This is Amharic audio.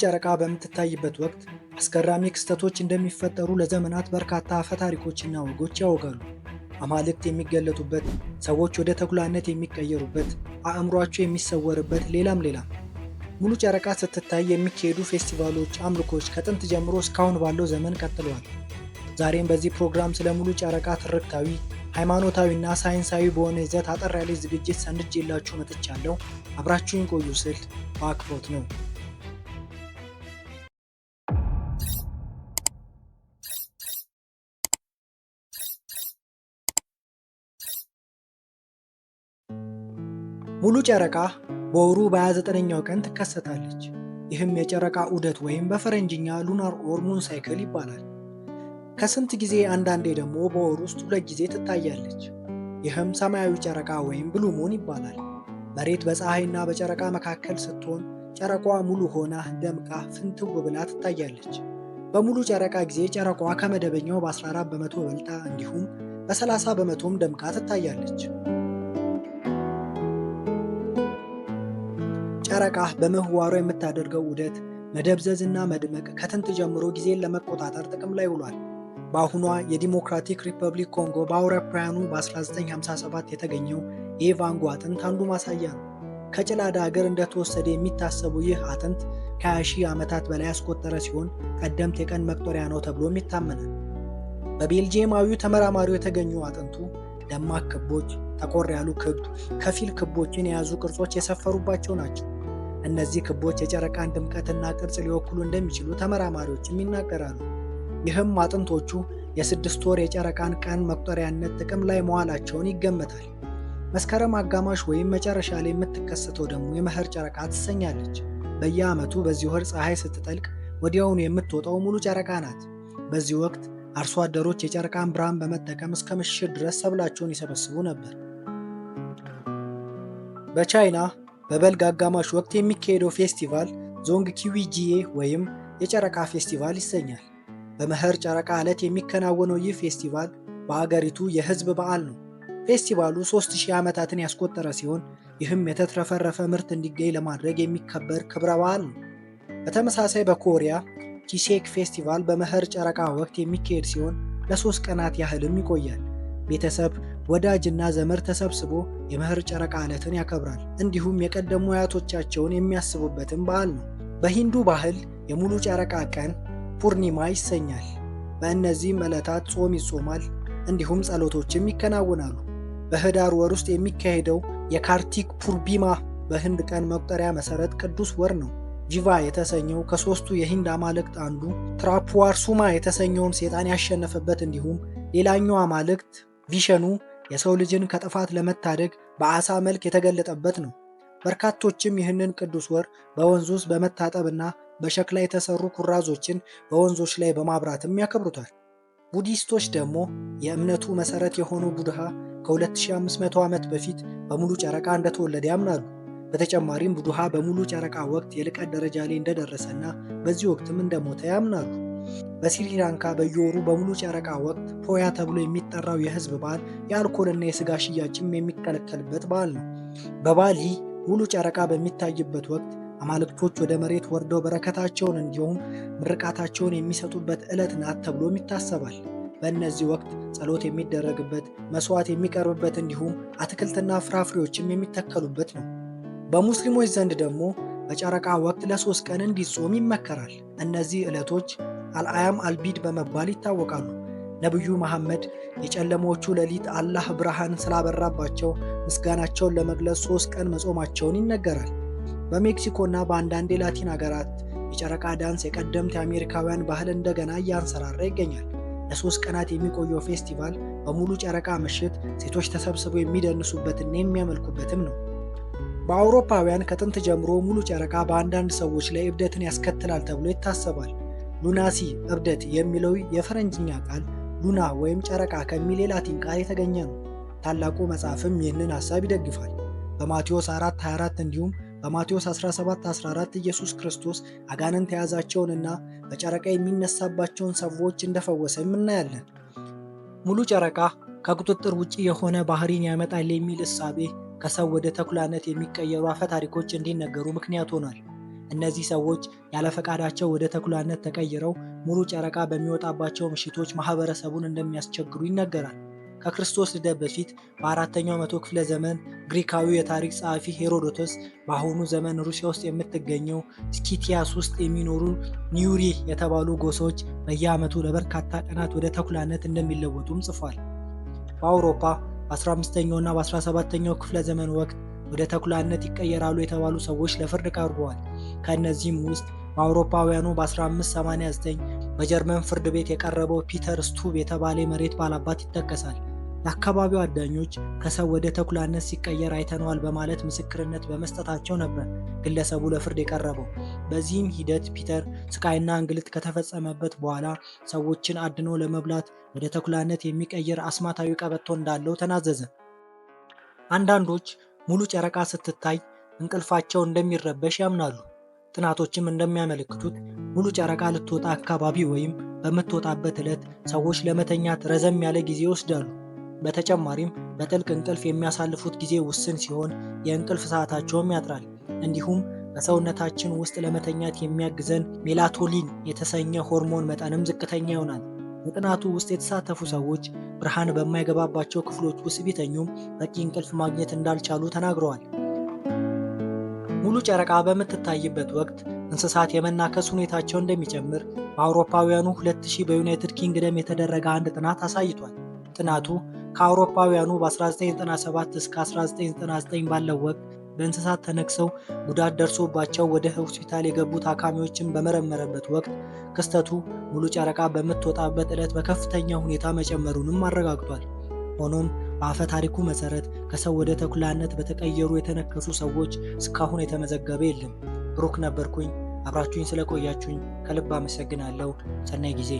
ጨረቃ በምትታይበት ወቅት አስገራሚ ክስተቶች እንደሚፈጠሩ ለዘመናት በርካታ አፈ ታሪኮችና ወጎች ያወጋሉ። አማልክት የሚገለጡበት፣ ሰዎች ወደ ተኩላነት የሚቀየሩበት፣ አእምሯቸው የሚሰወርበት፣ ሌላም ሌላም። ሙሉ ጨረቃ ስትታይ የሚካሄዱ ፌስቲቫሎች፣ አምልኮች ከጥንት ጀምሮ እስካሁን ባለው ዘመን ቀጥለዋል። ዛሬም በዚህ ፕሮግራም ስለ ሙሉ ጨረቃ ትርክታዊ፣ ሃይማኖታዊና ሳይንሳዊ በሆነ ይዘት አጠር ያለ ዝግጅት ሰንጄላችሁ መጥቻለሁ። አብራችሁን ቆዩ ስል በአክብሮት ነው። ሙሉ ጨረቃ በወሩ በ29ኛው ቀን ትከሰታለች። ይህም የጨረቃ ዑደት ወይም በፈረንጅኛ ሉናር ኦር ሙን ሳይክል ይባላል። ከስንት ጊዜ አንዳንዴ ደግሞ በወር ውስጥ 2 ጊዜ ትታያለች። ይህም ሰማያዊ ጨረቃ ወይም ብሉ ሙን ይባላል። መሬት በፀሐይና በጨረቃ መካከል ስትሆን ጨረቃዋ ሙሉ ሆና ደምቃ ፍንትው ብላ ትታያለች። በሙሉ ጨረቃ ጊዜ ጨረቃዋ ከመደበኛው በ14 በመቶ በልጣ እንዲሁም በ30 በመቶም ደምቃ ትታያለች። ጨረቃ በምህዋሯ የምታደርገው ዑደት መደብዘዝና መድመቅ ከጥንት ጀምሮ ጊዜን ለመቆጣጠር ጥቅም ላይ ውሏል። በአሁኗ የዲሞክራቲክ ሪፐብሊክ ኮንጎ በአውሮፓውያኑ በ1957 የተገኘው የቫንጎ አጥንት አንዱ ማሳያ ነው። ከጭላዳ አገር እንደተወሰደ የሚታሰበው ይህ አጥንት ከ20 ሺህ ዓመታት በላይ ያስቆጠረ ሲሆን ቀደምት የቀን መቁጠሪያ ነው ተብሎም ይታመናል። በቤልጂየማዊው ተመራማሪው የተገኙ አጥንቱ ደማቅ ክቦች፣ ጠቆር ያሉ ክብ፣ ከፊል ክቦችን የያዙ ቅርጾች የሰፈሩባቸው ናቸው። እነዚህ ክቦች የጨረቃን ድምቀትና ቅርጽ ሊወክሉ እንደሚችሉ ተመራማሪዎችም ይናገራሉ። ይህም አጥንቶቹ የ6 ወር የጨረቃን ቀን መቁጠሪያነት ጥቅም ላይ መዋላቸውን ይገመታል። መስከረም አጋማሽ ወይም መጨረሻ ላይ የምትከሰተው ደግሞ የመኸር ጨረቃ ትሰኛለች። በየዓመቱ በዚህ ወር ፀሐይ ስትጠልቅ ወዲያውኑ የምትወጣው ሙሉ ጨረቃ ናት። በዚህ ወቅት አርሶ አደሮች የጨረቃን ብርሃን በመጠቀም እስከ ምሽት ድረስ ሰብላቸውን ይሰበስቡ ነበር። በቻይና በበልግ አጋማሽ ወቅት የሚካሄደው ፌስቲቫል ዞንግ ኪዊጂዬ ወይም የጨረቃ ፌስቲቫል ይሰኛል። በመኸር ጨረቃ ዕለት የሚከናወነው ይህ ፌስቲቫል በአገሪቱ የሕዝብ በዓል ነው። ፌስቲቫሉ 3000 ዓመታትን ያስቆጠረ ሲሆን ይህም የተትረፈረፈ ምርት እንዲገኝ ለማድረግ የሚከበር ክብረ በዓል ነው። በተመሳሳይ በኮሪያ ቺሴክ ፌስቲቫል በመኸር ጨረቃ ወቅት የሚካሄድ ሲሆን ለ3 ቀናት ያህልም ይቆያል። ቤተሰብ፣ ወዳጅና ዘመድ ተሰብስቦ የመኸር ጨረቃ ዕለትን ያከብራል። እንዲሁም የቀደሙ አያቶቻቸውን የሚያስቡበትም በዓል ነው። በሂንዱ ባህል የሙሉ ጨረቃ ቀን ፑርኒማ ይሰኛል። በእነዚህም ዕለታት ጾም ይጾማል፣ እንዲሁም ጸሎቶችም ይከናወናሉ። በህዳር ወር ውስጥ የሚካሄደው የካርቲክ ፑርቢማ በህንድ ቀን መቁጠሪያ መሠረት ቅዱስ ወር ነው። ጂቫ የተሰኘው ከ3ቱ የሂንድ አማልክት አንዱ ትራፑዋር ሱማ የተሰኘውን ሴጣን ያሸነፈበት እንዲሁም ሌላኛው አማልክት ቪሸኑ የሰው ልጅን ከጥፋት ለመታደግ በዓሣ መልክ የተገለጠበት ነው። በርካቶችም ይህንን ቅዱስ ወር በወንዝ ውስጥ በመታጠብና በሸክላ የተሰሩ ኩራዞችን በወንዞች ላይ በማብራትም ያከብሩታል። ቡዲስቶች ደግሞ የእምነቱ መሠረት የሆነው ቡድሃ ከ2500 ዓመት በፊት በሙሉ ጨረቃ እንደተወለደ ያምናሉ። በተጨማሪም ቡድሃ በሙሉ ጨረቃ ወቅት የልቀት ደረጃ ላይ እንደደረሰና በዚህ ወቅትም እንደሞተ ያምናሉ። በስሪላንካ በየወሩ በሙሉ ጨረቃ ወቅት ፖያ ተብሎ የሚጠራው የህዝብ በዓል የአልኮልና የስጋ ሽያጭም የሚከለከልበት በዓል ነው። በባሊ ሙሉ ጨረቃ በሚታይበት ወቅት አማልክቶች ወደ መሬት ወርደው በረከታቸውን እንዲሁም ምርቃታቸውን የሚሰጡበት ዕለት ናት ተብሎም ይታሰባል። በእነዚህ ወቅት ጸሎት የሚደረግበት፣ መስዋዕት የሚቀርብበት እንዲሁም አትክልትና ፍራፍሬዎችም የሚተከሉበት ነው። በሙስሊሞች ዘንድ ደግሞ በጨረቃ ወቅት ለ3 ቀን እንዲጾም ይመከራል። እነዚህ ዕለቶች አልአያም አልቢድ በመባል ይታወቃሉ። ነቢዩ መሐመድ የጨለሞቹ ሌሊት አላህ ብርሃን ስላበራባቸው ምስጋናቸውን ለመግለጽ 3 ቀን መጾማቸውን ይነገራል። በሜክሲኮና በአንዳንድ የላቲን ሀገራት የጨረቃ ዳንስ የቀደምት የአሜሪካውያን ባህል እንደገና እያንሰራራ ይገኛል። ለ3 ቀናት የሚቆየው ፌስቲቫል በሙሉ ጨረቃ ምሽት ሴቶች ተሰብስበው የሚደንሱበትና የሚያመልኩበትም ነው። በአውሮፓውያን ከጥንት ጀምሮ ሙሉ ጨረቃ በአንዳንድ ሰዎች ላይ እብደትን ያስከትላል ተብሎ ይታሰባል። ሉናሲ እብደት የሚለው የፈረንጅኛ ቃል ሉና ወይም ጨረቃ ከሚል የላቲን ቃል የተገኘ ነው። ታላቁ መጽሐፍም ይህንን ሐሳብ ይደግፋል። በማቴዎስ 4:24 እንዲሁም በማቴዎስ 17:14 ኢየሱስ ክርስቶስ አጋንንት የያዛቸውንና በጨረቃ የሚነሳባቸውን ሰዎች እንደፈወሰም እናያለን። ሙሉ ጨረቃ ከቁጥጥር ውጪ የሆነ ባህሪን ያመጣል የሚል እሳቤ ከሰው ወደ ተኩላነት የሚቀየሩ አፈ ታሪኮች እንዲነገሩ ምክንያት ሆኗል። እነዚህ ሰዎች ያለ ፈቃዳቸው ወደ ተኩላነት ተቀይረው ሙሉ ጨረቃ በሚወጣባቸው ምሽቶች ማህበረሰቡን እንደሚያስቸግሩ ይነገራል። ከክርስቶስ ልደት በፊት በ4ኛው መቶ ክፍለ ዘመን ግሪካዊው የታሪክ ጸሐፊ ሄሮዶተስ በአሁኑ ዘመን ሩሲያ ውስጥ የምትገኘው ስኪቲያስ ውስጥ የሚኖሩ ኒዩሪ የተባሉ ጎሳዎች በየዓመቱ ለበርካታ ቀናት ወደ ተኩላነት እንደሚለወጡም ጽፏል። በአውሮፓ በ15ኛው እና በ17ኛው ክፍለ ዘመን ወቅት ወደ ተኩላነት ይቀየራሉ የተባሉ ሰዎች ለፍርድ ቀርበዋል። ከእነዚህም ውስጥ በአውሮፓውያኑ በ1589 በጀርመን ፍርድ ቤት የቀረበው ፒተር ስቱብ የተባለ የመሬት ባላባት ይጠቀሳል። የአካባቢው አዳኞች ከሰው ወደ ተኩላነት ሲቀየር አይተነዋል በማለት ምስክርነት በመስጠታቸው ነበር ግለሰቡ ለፍርድ የቀረበው። በዚህም ሂደት ፒተር ስቃይና እንግልት ከተፈጸመበት በኋላ ሰዎችን አድኖ ለመብላት ወደ ተኩላነት የሚቀይር አስማታዊ ቀበቶ እንዳለው ተናዘዘ። አንዳንዶች ሙሉ ጨረቃ ስትታይ እንቅልፋቸው እንደሚረበሽ ያምናሉ። ጥናቶችም እንደሚያመለክቱት ሙሉ ጨረቃ ልትወጣ አካባቢ ወይም በምትወጣበት ዕለት ሰዎች ለመተኛት ረዘም ያለ ጊዜ ይወስዳሉ። በተጨማሪም በጥልቅ እንቅልፍ የሚያሳልፉት ጊዜ ውስን ሲሆን የእንቅልፍ ሰዓታቸውም ያጥራል። እንዲሁም በሰውነታችን ውስጥ ለመተኛት የሚያግዘን ሜላቶኒን የተሰኘ ሆርሞን መጠንም ዝቅተኛ ይሆናል። በጥናቱ ውስጥ የተሳተፉ ሰዎች ብርሃን በማይገባባቸው ክፍሎች ውስጥ ቢተኙም በቂ እንቅልፍ ማግኘት እንዳልቻሉ ተናግረዋል። ሙሉ ጨረቃ በምትታይበት ወቅት እንስሳት የመናከስ ሁኔታቸው እንደሚጨምር በአውሮፓውያኑ 2000 በዩናይትድ ኪንግደም የተደረገ አንድ ጥናት አሳይቷል። ጥናቱ ከአውሮፓውያኑ በ1997 እስከ 1999 ባለው ወቅት በእንስሳት ተነክሰው ጉዳት ደርሶባቸው ወደ ሆስፒታል የገቡ ታካሚዎችን በመረመረበት ወቅት ክስተቱ ሙሉ ጨረቃ በምትወጣበት ዕለት በከፍተኛ ሁኔታ መጨመሩንም አረጋግጧል። ሆኖም በአፈ ታሪኩ መሰረት ከሰው ወደ ተኩላነት በተቀየሩ የተነከሱ ሰዎች እስካሁን የተመዘገበ የለም። ብሩክ ነበርኩኝ። አብራችሁኝ ስለቆያችሁኝ ከልብ አመሰግናለሁ። ሰናይ ጊዜ